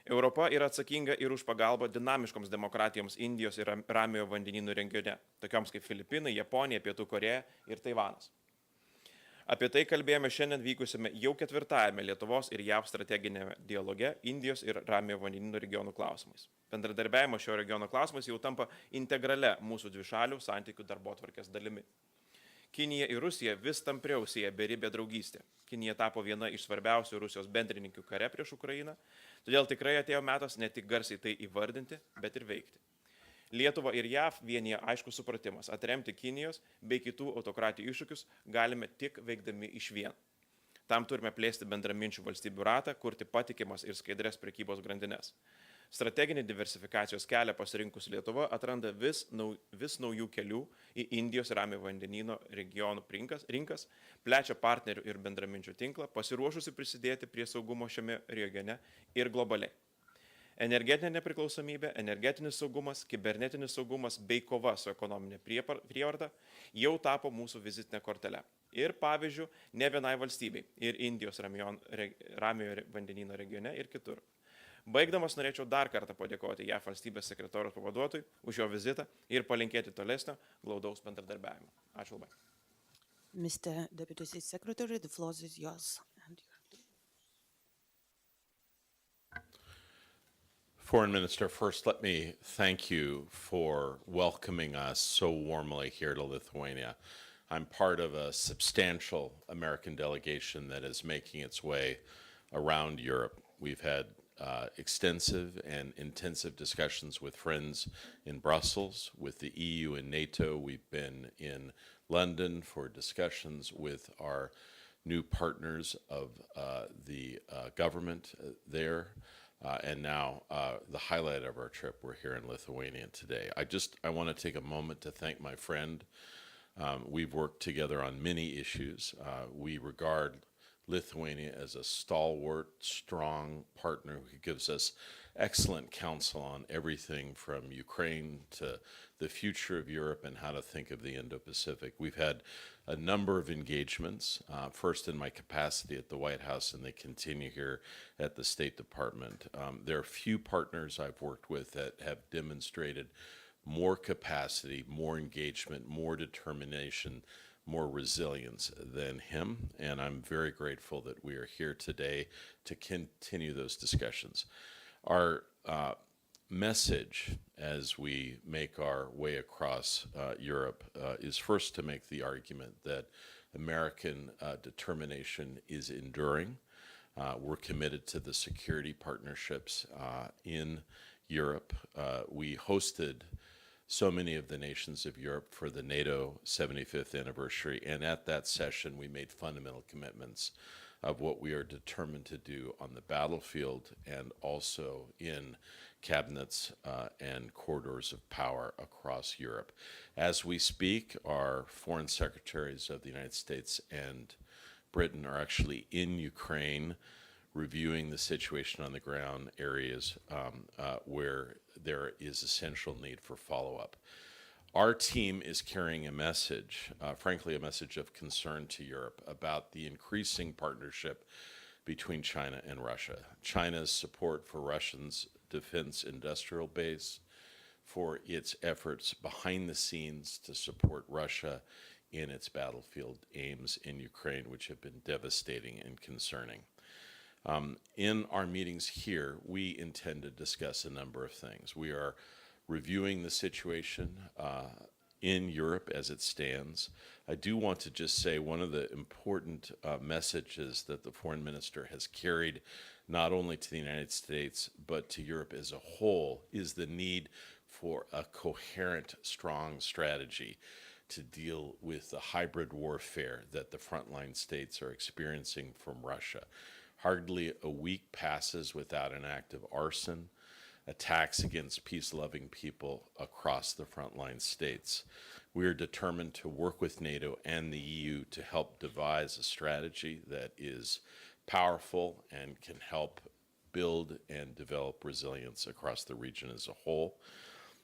Europa yra atsakinga ir už pagalbą dinamiškoms demokratijoms Indijos ir Ramiojo vandenynų regione, tokioms kaip Filipinai, Japonija, Pietų Korėja ir Taivanas. Apie tai kalbėjome šiandien vykusiame jau 4-ajame Lietuvos ir JAV strateginėme dialoge Indijos ir Ramiojo vandenynų regionų klausimais. Bendradarbiavimo šio regiono klausimais jau tampa integrale mūsų dvišalių santykių darbotvarkės dalimi. Kinija ir Rusija vis tampriau sieja beribę draugystę. Kinija tapo viena iš svarbiausių Rusijos bendrininkių kare prieš Ukrainą, todėl tikrai atėjo metas ne tik garsiai tai įvardinti, bet ir veikti. Lietuva ir JAV vienyje aiškus supratimas: atremti Kinijos bei kitų autokratijų iššūkius galime tik veikdami išvien. Tam turime plėsti bendraminčių valstybių ratą, kurti patikimas ir skaidres prekybos grandines. Strateginį diversifikacijos kelią pasirinkus Lietuva atranda vis naujų kelių į Indijos ir Ramiojo vandenyno regionų rinkas, plečia partnerių ir bendraminčių tinklą, pasiruošusi prisidėti prie saugumo šiame regione ir globaliai. Energetinė nepriklausomybė, energetinis saugumas, kibernetinis saugumas bei kova su ekonominė prievarta jau tapo mūsų vizitinė kortele. Ir pavyzdžių ne vienai valstybei - ir Indijos Ramiojo vandenyno regione ir kitur. Baigdamas norėčiau dar kartą padėkoti JAV valstybės sekretoriaus pavaduotojui už jo vizitą ir palinkėti tolesnio glaudaus bendradarbiavimo. Ačiū labai. Mr. Deputy Secretary, the floor is yours. Foreign Minister, first let me thank you for welcoming us so warmly here to Lithuania. I'm part of a substantial American delegation that is making its way around Europe. We've had extensive and intensive discussions with friends in Brussels, with the EU and NATO. We've been in London for discussions with our new partners of the government there. And now the highlight of our trip, we're here in Lithuania today. I want to take a moment to thank my friend. We've worked together on many issues. We regard Lithuania as a stalwart, strong partner who gives us excellent counsel on everything from Ukraine to the future of Europe and how to think of the Indo-Pacific. We've had a number of engagements, first in my capacity at the White House, and they continue here at the State Department. There are few partners I've worked with that have demonstrated more capacity, more engagement, more determination, more resilience than him, and I'm very grateful that we are here today to continue those discussions. Our message as we make our way across Europe is first to make the argument that American determination is enduring. We're committed to the security partnerships in Europe. We hosted so many of the nations of Europe for the NATO 75th anniversary, and at that session we made fundamental commitments of what we are determined to do on the battlefield and also in cabinets and corridors of power across Europe. As we speak, our foreign secretaries of the United States and Britain are actually in Ukraine reviewing the situation on the ground areas where there is essential need for follow-up. Our team is carrying a message, frankly, a message of concern to Europe about the increasing partnership between China and Russia. China's support for Russia's defense industrial base, for its efforts behind the scenes to support Russia in its battlefield aims in Ukraine, which have been devastating and concerning. In our meetings here, we intend to discuss a number of things. We are reviewing the situation in Europe as it stands. I do want to just say one of the important messages that the foreign minister has carried not only to the United States but to Europe as a whole is the need for a coherent, strong strategy to deal with the hybrid warfare that the frontline states are experiencing from Russia. Hardly a week passes without an act of arson, attacks against peace-loving people across the frontline states. We are determined to work with NATO and the EU to help devise a strategy that is powerful and can help build and develop resilience across the region as a whole.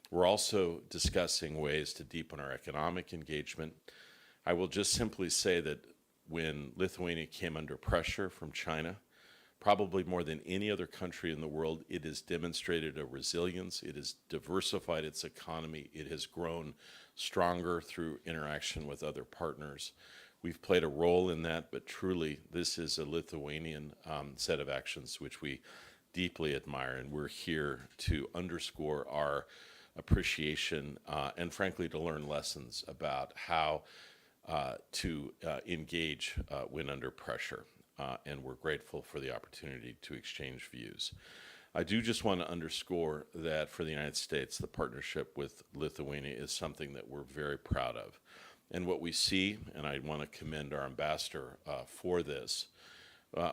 We're also discussing ways to deepen our economic engagement. I will just simply say that when Lithuania came under pressure from China, Probably more than any other country in the world, it has demonstrated a resilience. It has diversified its economy. It has grown stronger through interaction with other partners. We've played a role in that, but truly, this is a Lithuanian set of actions which we deeply admire, and we're here to underscore our appreciation and, frankly, to learn lessons about how to engage when under pressure. And we're grateful for the opportunity to exchange views. I do just want to underscore that for the United States, the partnership with Lithuania is something that we're very proud of. And what we see, and I want to commend our ambassador for this,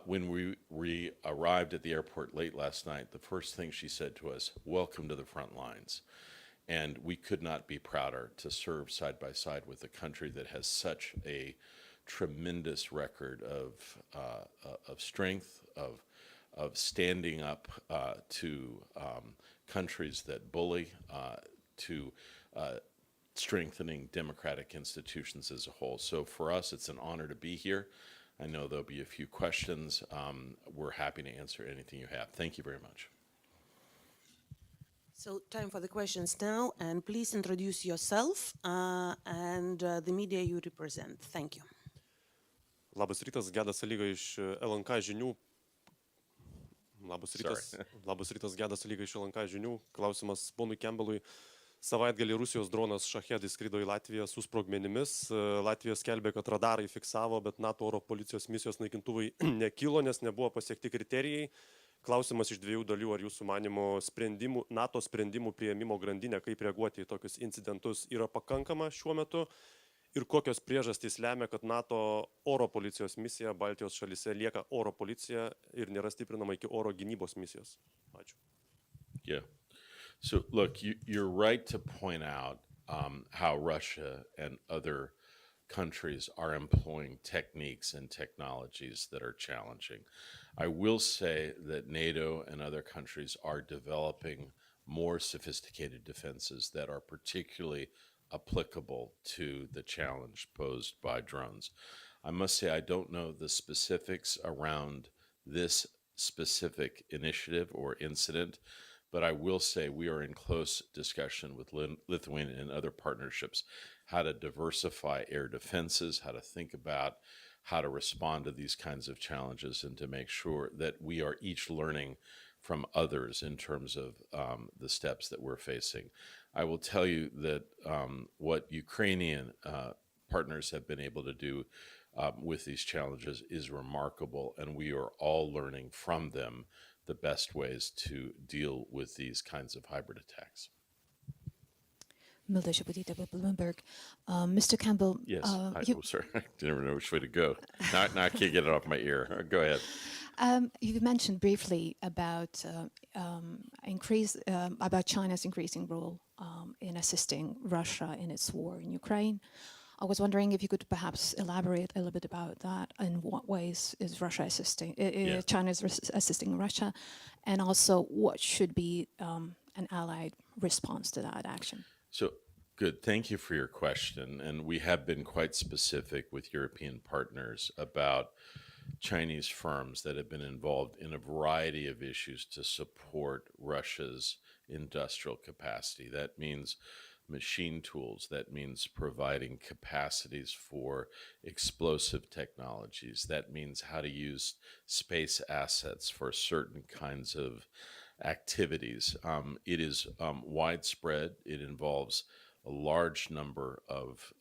when we arrived at the airport late last night, the first thing she said to us, "Welcome to the front lines." And we could not be prouder to serve side by side with a country that has such a tremendous record of strength, of standing up to countries that bully, to strengthening democratic institutions as a whole. So for us, it's an honor to be here. I know there'll be a few questions. We're happy to answer anything you have. Thank you very much. So time for the questions now, and please introduce yourself and the media you represent. Thank you. Labas rytas, Gedas Salyga iš LNK žinių. Labas rytas, Gedas Salyga iš LNK žinių. Klausimas ponui Campbellui. Savaitgalį Rusijos dronas Šachedis skrido į Latviją su sprogmenimis. Latvija skelbė, kad radarai fiksavo, bet NATO oro policijos misijos naikintuvai nekilo, nes nebuvo pasiekti kriterijai. Klausimas iš dviejų dalių, ar jūsų manimo NATO sprendimų priėmimo grandinė, kaip reaguoti į tokius incidentus, yra pakankama šiuo metu? Ir kokios priežastys lemia, kad NATO oro policijos misija Baltijos šalyse lieka oro policija ir nėra stiprinama iki oro gynybos misijos? Ačiū. Yeah. So look, you're right to point out how Russia and other countries are employing techniques and technologies that are challenging. I will say that NATO and other countries are developing more sophisticated defenses that are particularly applicable to the challenge posed by drones. I must say I don't know the specifics around this specific initiative or incident, but I will say we are in close discussion with Lithuania and other partnerships how to diversify air defenses, how to think about how to respond to these kinds of challenges, and to make sure that we are each learning from others in terms of the steps that we're facing. I will tell you that what Ukrainian partners have been able to do with these challenges is remarkable, and we are all learning from them the best ways to deal with these kinds of hybrid attacks. Milda Shabutytė with Bloomberg. Mr. Campbell. Yes, sorry, I didn't know which way to go. Now I can't get it off my ear. Go ahead. You mentioned briefly about about China's increasing role in assisting Russia in its war in Ukraine. I was wondering if you could perhaps elaborate a little bit about that. In what ways is Russia assisting? China is assisting Russia, and also what should be an allied response to that action? So good. Thank you for your question. And we have been quite specific with European partners about Chinese firms that have been involved in a variety of issues to support Russia's industrial capacity. That means machine tools. That means providing capacities for explosive technologies. That means how to use space assets for certain kinds of activities. It is widespread. It involves a large number of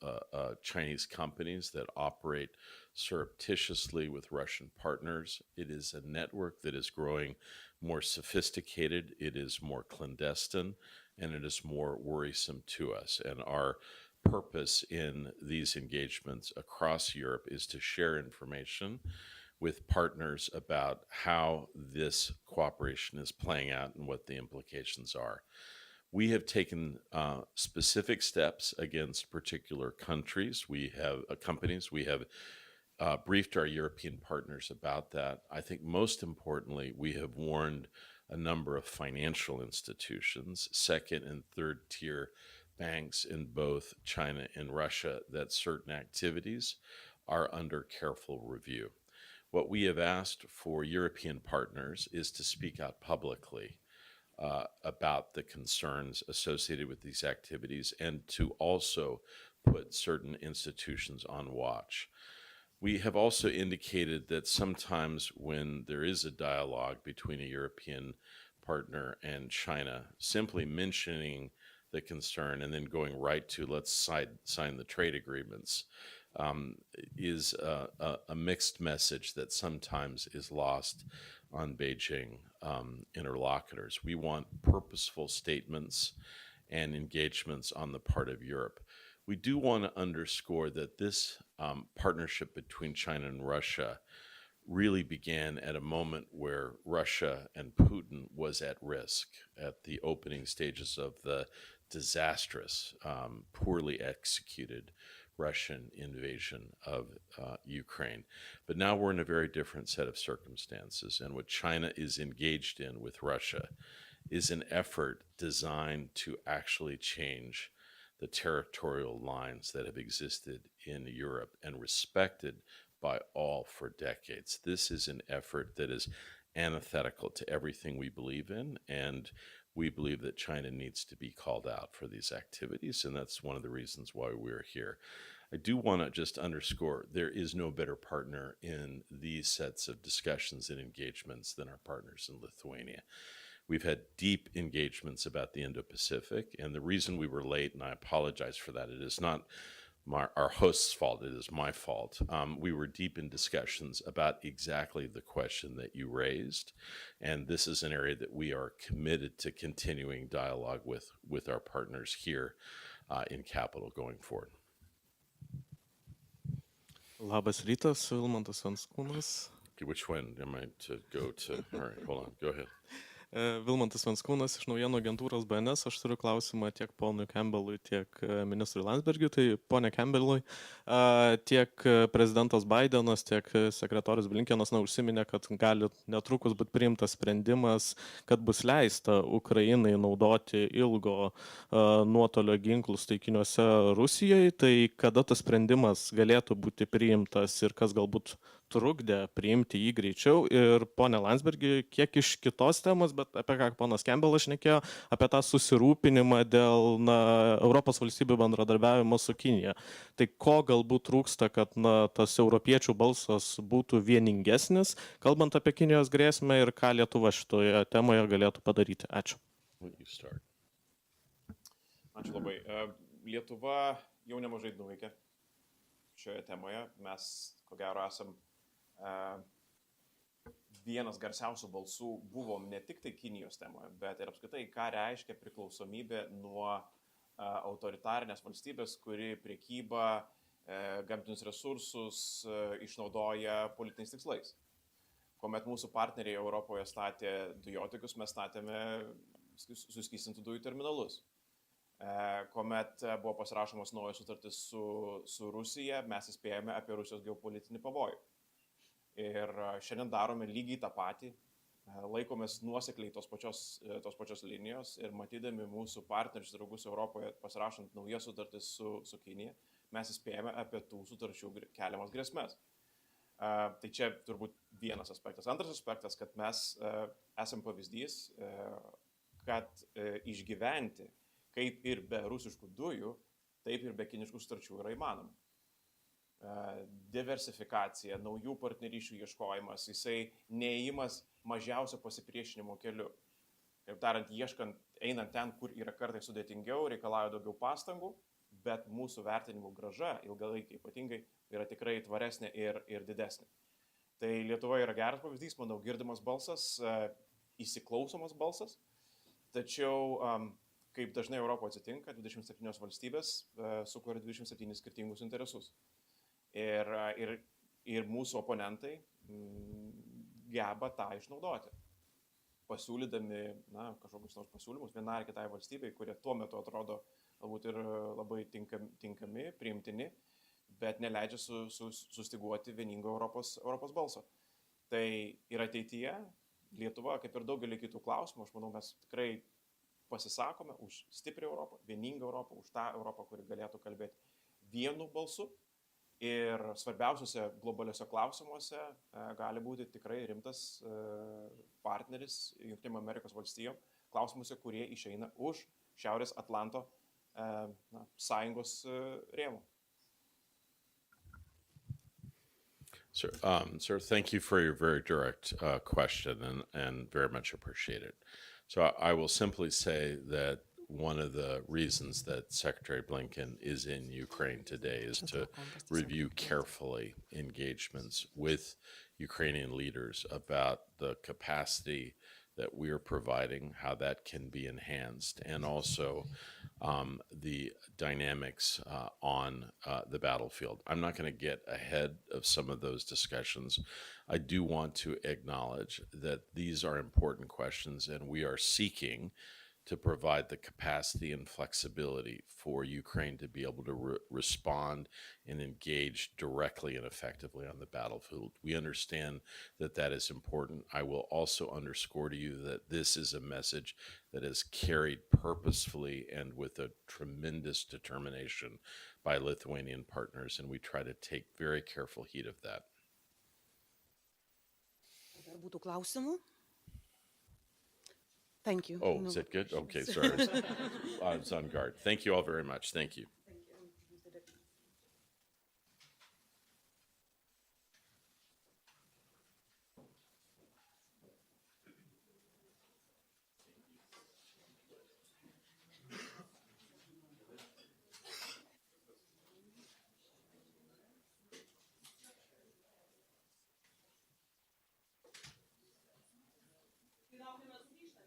Chinese companies that operate surreptitiously with Russian partners. It is a network that is growing more sophisticated. It is more clandestine, and it is more worrisome to us. And our purpose in these engagements across Europe is to share information with partners about how this cooperation is playing out and what the implications are. We have taken specific steps against particular countries. We have companies. We have briefed our European partners about that. I think most importantly, we have warned a number of financial institutions, second and third tier banks in both China and Russia, that certain activities are under careful review. What we have asked for European partners is to speak out publicly about the concerns associated with these activities and to also put certain institutions on watch. We have also indicated that sometimes when there is a dialogue between a European partner and China, simply mentioning the concern and then going right to let's sign the trade agreements is a mixed message that sometimes is lost on Beijing interlocutors. We want purposeful statements and engagements on the part of Europe. We do want to underscore that this partnership between China and Russia really began at a moment where Russia and Putin was at risk at the opening stages of the disastrous, poorly executed Russian invasion of Ukraine. But now we're in a very different set of circumstances, and what China is engaged in with Russia is an effort designed to actually change the territorial lines that have existed in Europe and respected by all for decades. This is an effort that is antithetical to everything we believe in, and we believe that China needs to be called out for these activities, and that's one of the reasons why we're here. I do want to just underscore there is no better partner in these sets of discussions and engagements than our partners in Lithuania. We've had deep engagements about the Indo-Pacific, and the reason we were late, and I apologize for that, it is not our host's fault, it is my fault. We were deep in discussions about exactly the question that you raised, and this is an area that we are committed to continuing dialogue with our partners here in Capital going forward. Labas rytas, Vilmantas Venskūnas. Okay, which one am I to go to? All right, hold on, go ahead. Vilmantas Venskūnas iš naujienų agentūros BNS. Aš turiu klausimą tiek ponui Campbellui, tiek ministrui Landsbergiui. Tai ponė Campbellui, tiek prezidentas Bidenas, tiek sekretorius Blinkenas užsiminė, kad gali netrukus būti priimtas sprendimas, kad bus leista Ukrainai naudoti ilgo nuotolio ginklus taikiniuose Rusijai. Tai kada tas sprendimas galėtų būti priimtas ir kas galbūt trukdė priimti jį greičiau? Ir ponė Landsbergi, kiek iš kitos temos, bet apie ką ponas Campbellas šnekėjo, apie tą susirūpinimą dėl Europos valstybių bendradarbiavimo su Kinija. Tai ko galbūt trūksta, kad tas europiečių balsas būtų vieningesnis, kalbant apie Kinijos grėsmę, ir ką Lietuva šitoje temoje galėtų padaryti? Ačiū. Ačiū labai. Lietuva jau nemažai nuveikė šioje temoje. Mes, ko gero, esam vienas garsiausių balsų buvom ne tik tai Kinijos temoje, bet ir apskritai, ką reiškia priklausomybė nuo autoritarinės valstybės, kuri priekybą, gamtinius resursus išnaudoja politiniais tikslais. Kuomet mūsų partneriai Europoje statė dujotikius, mes statėme suskystintų dujų terminalus. Kuomet buvo pasirašomos naujos sutartys su Rusija, mes įspėjome apie Rusijos geopolitinį pavojų. Ir šiandien darome lygiai tą patį, laikomės nuosekliai tos pačios linijos ir matydami mūsų partnerius draugus Europoje pasirašant naujas sutartis su Kinija, mes įspėjame apie tų sutarčių keliamas grėsmes. Tai čia turbūt vienas aspektas. Antras aspektas, kad mes esam pavyzdys, kad išgyventi kaip ir be rusiškų dujų, taip ir be kiniškų sutarčių yra įmanoma. Diversifikacija, naujų partnerysčių ieškojimas, jisai neėjimas mažiausio pasipriešinimo keliu. Kaip darant, einant ten, kur yra kartais sudėtingiau, reikalauja daugiau pastangų, bet mūsų vertinimų grąža, ilgalaikiai ypatingai, yra tikrai tvaresnė ir didesnė. Tai Lietuva yra geras pavyzdys, manau, girdimas balsas, įsiklausomas balsas, tačiau kaip dažnai Europoje atsitinka, 27 valstybės sukuria 27 skirtingus interesus. Ir mūsų oponentai geba tą išnaudoti, pasiūlydami kažkokius nors pasiūlymus vienai ar kitai valstybei, kurie tuo metu atrodo galbūt ir labai tinkami, priimtini, bet neleidžia sustiguoti vieningo Europos balso. Tai ir ateityje Lietuva, kaip ir daugelį kitų klausimų, aš manau, mes tikrai pasisakome už stiprią Europą, vieningą Europą, už tą Europą, kuri galėtų kalbėti vienu balsu ir svarbiausiuose globaliuose klausimuose gali būti tikrai rimtas partneris Jungtinių Amerikos valstijų klausimuose, kurie išeina už Šiaurės Atlanto sąjungos rėmų. Sir, thank you for your very direct question and very much appreciate it. So I will simply say that one of the reasons that Secretary Blinken is in Ukraine today is to review carefully engagements with Ukrainian leaders about the capacity that we are providing, how that can be enhanced, and also the dynamics on the battlefield. I'm not going to get ahead of some of those discussions. I do want to acknowledge that these are important questions, and we are seeking to provide the capacity and flexibility for Ukraine to be able to respond and engage directly and effectively on the battlefield. We understand that that is important. I will also underscore to you that this is a message that is carried purposefully and with a tremendous determination by Lithuanian partners, and we try to take very careful heed of that. Ar būtų klausimų? Thank you. Oh, is that good? Okay, sorry. I was on guard. Thank you all very much. Thank you.